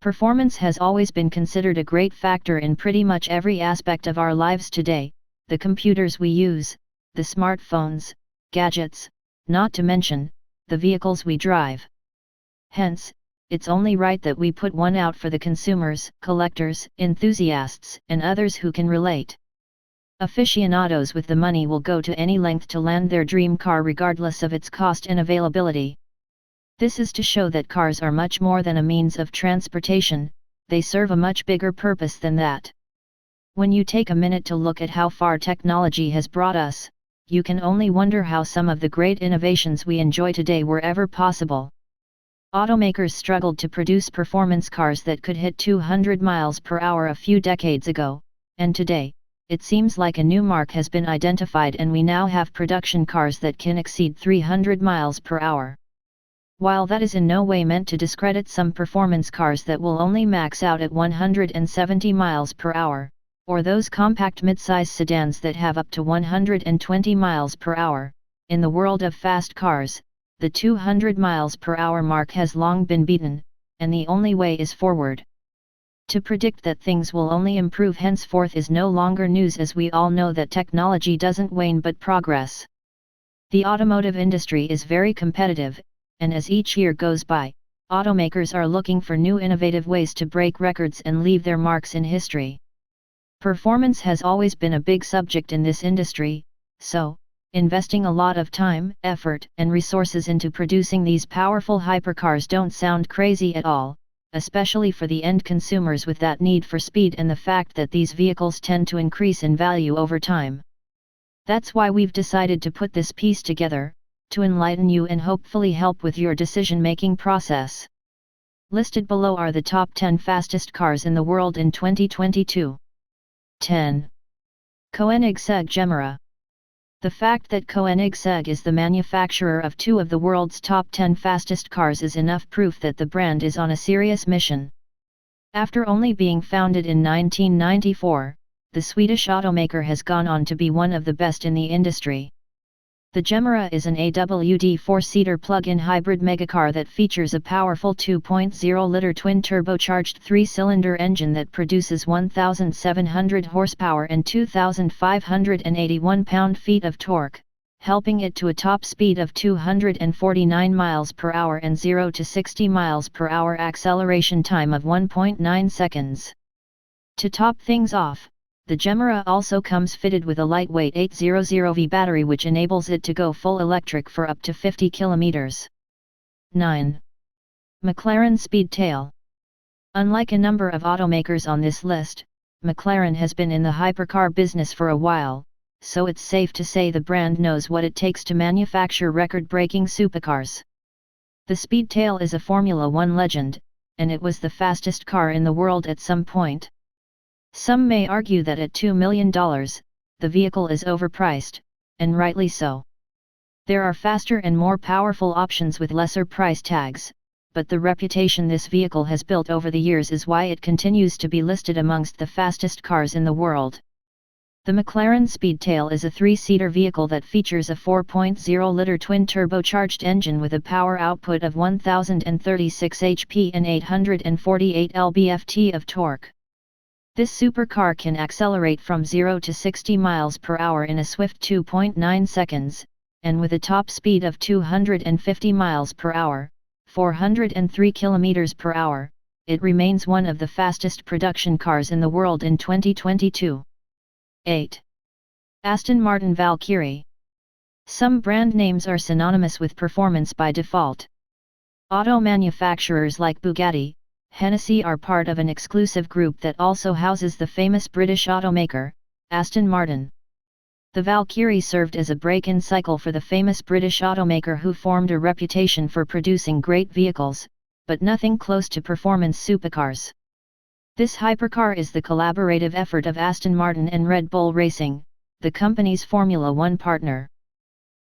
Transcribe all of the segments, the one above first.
Performance has always been considered a great factor in pretty much every aspect of our lives today, the computers we use, the smartphones, gadgets, not to mention, the vehicles we drive. Hence, it's only right that we put one out for the consumers, collectors, enthusiasts, and others who can relate. Aficionados with the money will go to any length to land their dream car regardless of its cost and availability. This is to show that cars are much more than a means of transportation, they serve a much bigger purpose than that. When you take a minute to look at how far technology has brought us, you can only wonder how some of the great innovations we enjoy today were ever possible. Automakers struggled to produce performance cars that could hit 200 miles per hour a few decades ago, and today, it seems like a new mark has been identified and we now have production cars that can exceed 300 miles per hour. While that is in no way meant to discredit some performance cars that will only max out at 170 miles per hour, or those compact midsize sedans that have up to 120 miles per hour, in the world of fast cars, the 200 miles per hour mark has long been beaten, and the only way is forward. To predict that things will only improve henceforth is no longer news, as we all know that technology doesn't wane but progress. The automotive industry is very competitive, and as each year goes by, automakers are looking for new innovative ways to break records and leave their marks in history. Performance has always been a big subject in this industry, so, investing a lot of time, effort, and resources into producing these powerful hypercars don't sound crazy at all, especially for the end consumers with that need for speed and the fact that these vehicles tend to increase in value over time. That's why we've decided to put this piece together, to enlighten you and hopefully help with your decision-making process. Listed below are the top 10 fastest cars in the world in 2022. 10. Koenigsegg Gemera. The fact that Koenigsegg is the manufacturer of two of the world's top 10 fastest cars is enough proof that the brand is on a serious mission. After only being founded in 1994, the Swedish automaker has gone on to be one of the best in the industry. The Gemera is an AWD 4-seater plug-in hybrid megacar that features a powerful 2.0-liter twin-turbocharged 3-cylinder engine that produces 1,700 horsepower and 2,581 pound-feet of torque, helping it to a top speed of 249 miles per hour and 0 to 60 miles per hour acceleration time of 1.9 seconds. To top things off, the Gemera also comes fitted with a lightweight 800V battery which enables it to go full electric for up to 50 km. 9. Mclaren Speedtail. Unlike a number of automakers on this list, Mclaren has been in the hypercar business for a while, so it's safe to say the brand knows what it takes to manufacture record-breaking supercars. The Speedtail is a Formula One legend, and it was the fastest car in the world at some point. Some may argue that at $2 million, the vehicle is overpriced, and rightly so. There are faster and more powerful options with lesser price tags, but the reputation this vehicle has built over the years is why it continues to be listed amongst the fastest cars in the world. The Mclaren Speedtail is a 3-seater vehicle that features a 4.0-liter twin-turbocharged engine with a power output of 1,036 HP and 848 lb-ft of torque. This supercar can accelerate from 0 to 60 miles per hour in a swift 2.9 seconds, and with a top speed of 250 miles per hour, 403 kilometers per hour, it remains one of the fastest production cars in the world in 2022. 8. Aston Martin Valkyrie. Some brand names are synonymous with performance by default. Auto manufacturers like Bugatti, Hennessy are part of an exclusive group that also houses the famous British automaker, Aston Martin. The Valkyrie served as a break-in cycle for the famous British automaker who formed a reputation for producing great vehicles, but nothing close to performance supercars. This hypercar is the collaborative effort of Aston Martin and Red Bull Racing, the company's Formula One partner.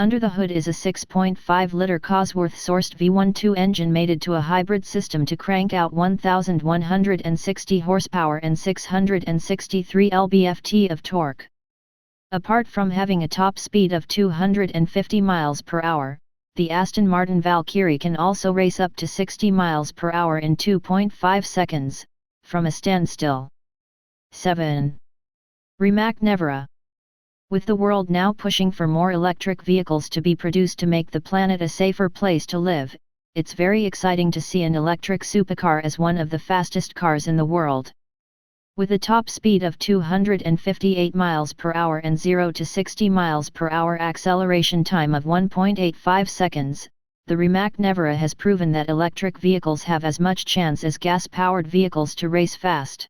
Under the hood is a 6.5-liter Cosworth-sourced V12 engine mated to a hybrid system to crank out 1,160 horsepower and 663 lb-ft of torque. Apart from having a top speed of 250 miles per hour, the Aston Martin Valkyrie can also race up to 60 miles per hour in 2.5 seconds, from a standstill. 7. Remake Nevera. With the world now pushing for more electric vehicles to be produced to make the planet a safer place to live, it's very exciting to see an electric supercar as one of the fastest cars in the world. With a top speed of 258 miles per hour and 0 to 60 miles per hour acceleration time of 1.85 seconds, the Remake Nevera has proven that electric vehicles have as much chance as gas-powered vehicles to race fast.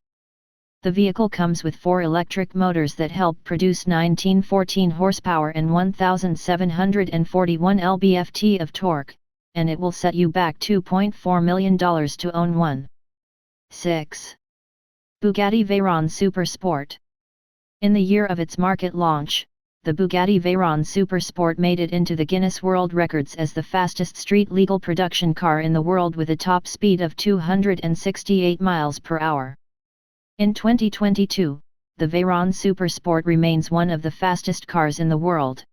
The vehicle comes with 4 electric motors that help produce 1914 horsepower and 1,741 lb-ft of torque, and it will set you back $2.4 million to own one. 6. Bugatti Veyron Supersport. In the year of its market launch, the Bugatti Veyron Supersport made it into the Guinness World Records as the fastest street-legal production car in the world with a top speed of 268 miles per hour. In 2022, the Veyron Supersport remains one of the fastest cars in the world.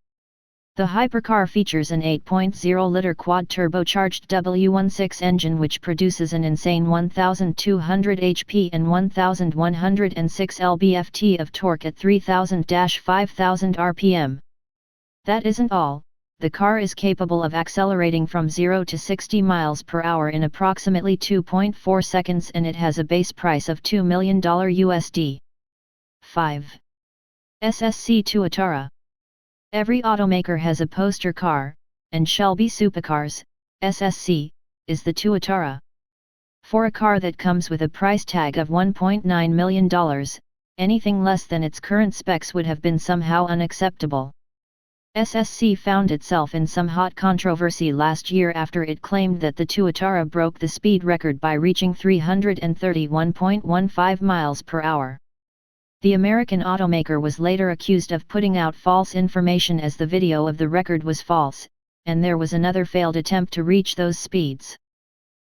The hypercar features an 8.0-liter quad-turbocharged W16 engine which produces an insane 1,200 HP and 1,106 lb-ft of torque at 3,000–5,000 rpm. That isn't all, the car is capable of accelerating from 0 to 60 miles per hour in approximately 2.4 seconds and it has a base price of $2 million USD. 5. SSC Tuatara. Every automaker has a poster car, and Shelby Supercars, SSC, is the Tuatara. For a car that comes with a price tag of $1.9 million, anything less than its current specs would have been somehow unacceptable. SSC found itself in some hot controversy last year after it claimed that the Tuatara broke the speed record by reaching 331.15 miles per hour. The American automaker was later accused of putting out false information as the video of the record was false, and there was another failed attempt to reach those speeds.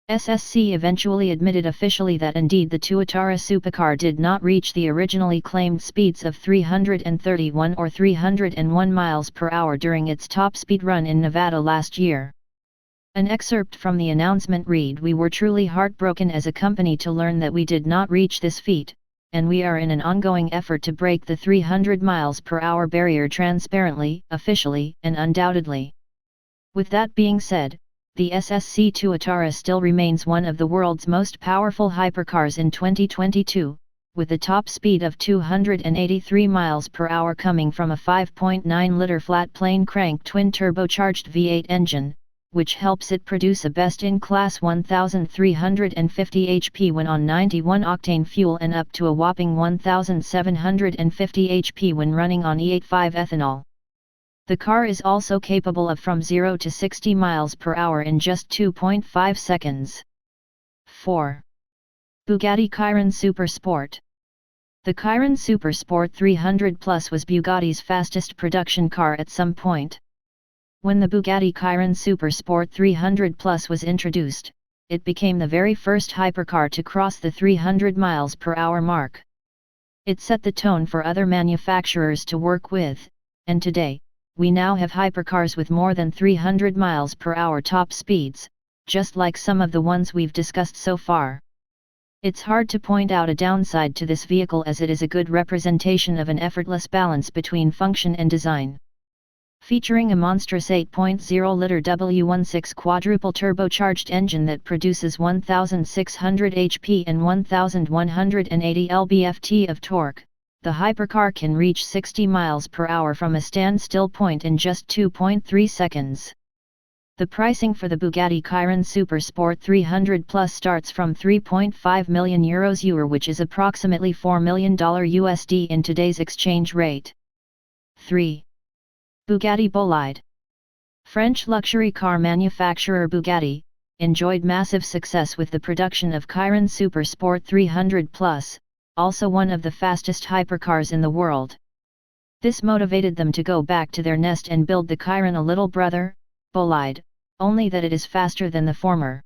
SSC eventually admitted officially that indeed the Tuatara supercar did not reach the originally claimed speeds of 331 or 301 miles per hour during its top speed run in Nevada last year. An excerpt from the announcement read, "We were truly heartbroken as a company to learn that we did not reach this feat, and we are in an ongoing effort to break the 300 miles per hour barrier transparently, officially, and undoubtedly." With that being said, the SSC Tuatara still remains one of the world's most powerful hypercars in 2022, with a top speed of 283 miles per hour coming from a 5.9-liter flat-plane crank twin-turbocharged V8 engine, which helps it produce a best-in-class 1,350 HP when on 91-octane fuel and up to a whopping 1,750 HP when running on E85 ethanol. The car is also capable of from 0 to 60 miles per hour in just 2.5 seconds. 4. Bugatti Chiron Supersport. The Chiron Supersport 300 Plus was Bugatti's fastest production car at some point. When the Bugatti Chiron Supersport 300 Plus was introduced, it became the very first hypercar to cross the 300 miles per hour mark. It set the tone for other manufacturers to work with, and today, we now have hypercars with more than 300 miles per hour top speeds, just like some of the ones we've discussed so far. It's hard to point out a downside to this vehicle as it is a good representation of an effortless balance between function and design. Featuring a monstrous 8.0-liter W16 quadruple turbocharged engine that produces 1,600 HP and 1,180 lb-ft of torque, the hypercar can reach 60 miles per hour from a standstill point in just 2.3 seconds. The pricing for the Bugatti Chiron Supersport 300 Plus starts from €3.5 million which is approximately $4 million USD in today's exchange rate. 3. Bugatti Bolide. French luxury car manufacturer Bugatti enjoyed massive success with the production of Chiron Supersport 300 Plus, also one of the fastest hypercars in the world. This motivated them to go back to their nest and build the Chiron a little brother, Bolide, only that it is faster than the former.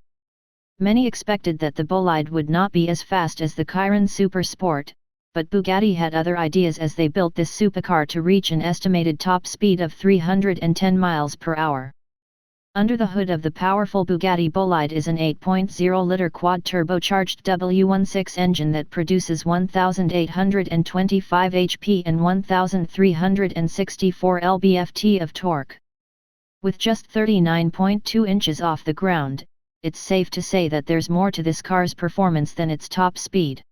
Many expected that the Bolide would not be as fast as the Chiron Supersport, but Bugatti had other ideas as they built this supercar to reach an estimated top speed of 310 miles per hour. Under the hood of the powerful Bugatti Bolide is an 8.0-liter quad-turbocharged W16 engine that produces 1,825 HP and 1,364 lb-ft of torque. With just 39.2 inches off the ground, it's safe to say that there's more to this car's performance than its top speed.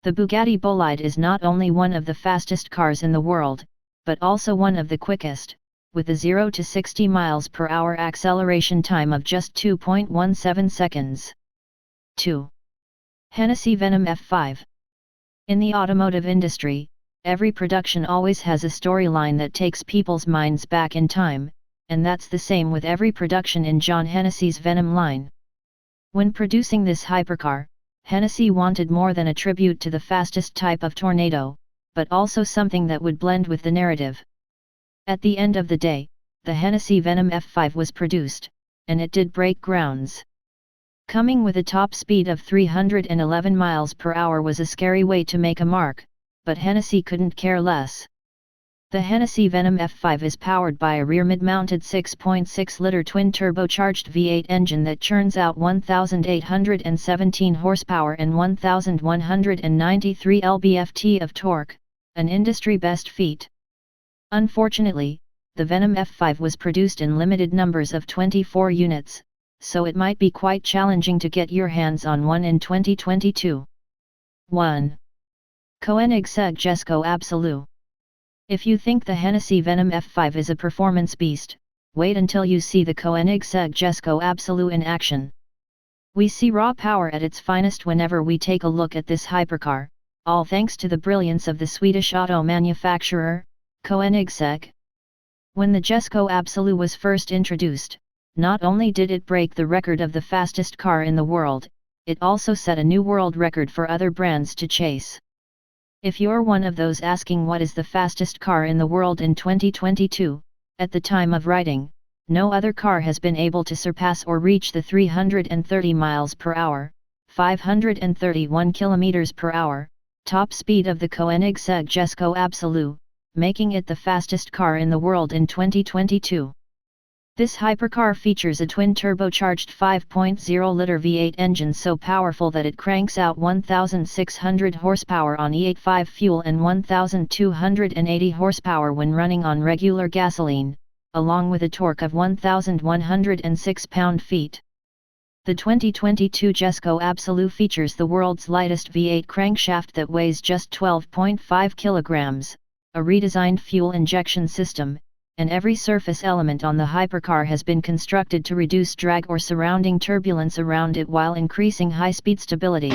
The Bugatti Bolide is not only one of the fastest cars in the world, but also one of the quickest, with a 0 to 60 miles per hour acceleration time of just 2.17 seconds. 2. Hennessy Venom F5. In the automotive industry, every production always has a storyline that takes people's minds back in time, and that's the same with every production in John Hennessy's Venom line. When producing this hypercar, Hennessy wanted more than a tribute to the fastest type of tornado, but also something that would blend with the narrative. At the end of the day, the Hennessy Venom F5 was produced, and it did break grounds. Coming with a top speed of 311 miles per hour was a scary way to make a mark, but Hennessy couldn't care less. The Hennessy Venom F5 is powered by a rear mid-mounted 6.6-liter twin-turbocharged V8 engine that churns out 1,817 horsepower and 1,193 lb-ft of torque, an industry-best feat. Unfortunately, the Venom F5 was produced in limited numbers of 24 units, so it might be quite challenging to get your hands on one in 2022. 1. Koenigsegg Jesco Absolute. If you think the Hennessy Venom F5 is a performance beast, wait until you see the Koenigsegg Jesco Absolute in action. We see raw power at its finest whenever we take a look at this hypercar, all thanks to the brilliance of the Swedish auto manufacturer, Koenigsegg. When the Jesco Absolute was first introduced, not only did it break the record of the fastest car in the world, it also set a new world record for other brands to chase. If you're one of those asking what is the fastest car in the world in 2022, at the time of writing, no other car has been able to surpass or reach the 330 miles per hour, 531 kilometers per hour, top speed of the Koenigsegg Jesco Absolute, making it the fastest car in the world in 2022. This hypercar features a twin-turbocharged 5.0-liter V8 engine so powerful that it cranks out 1,600 horsepower on E85 fuel and 1,280 horsepower when running on regular gasoline, along with a torque of 1,106 pound-feet. The 2022 Jesco Absolute features the world's lightest V8 crankshaft that weighs just 12.5 kilograms, a redesigned fuel injection system, and every surface element on the hypercar has been constructed to reduce drag or surrounding turbulence around it while increasing high-speed stability.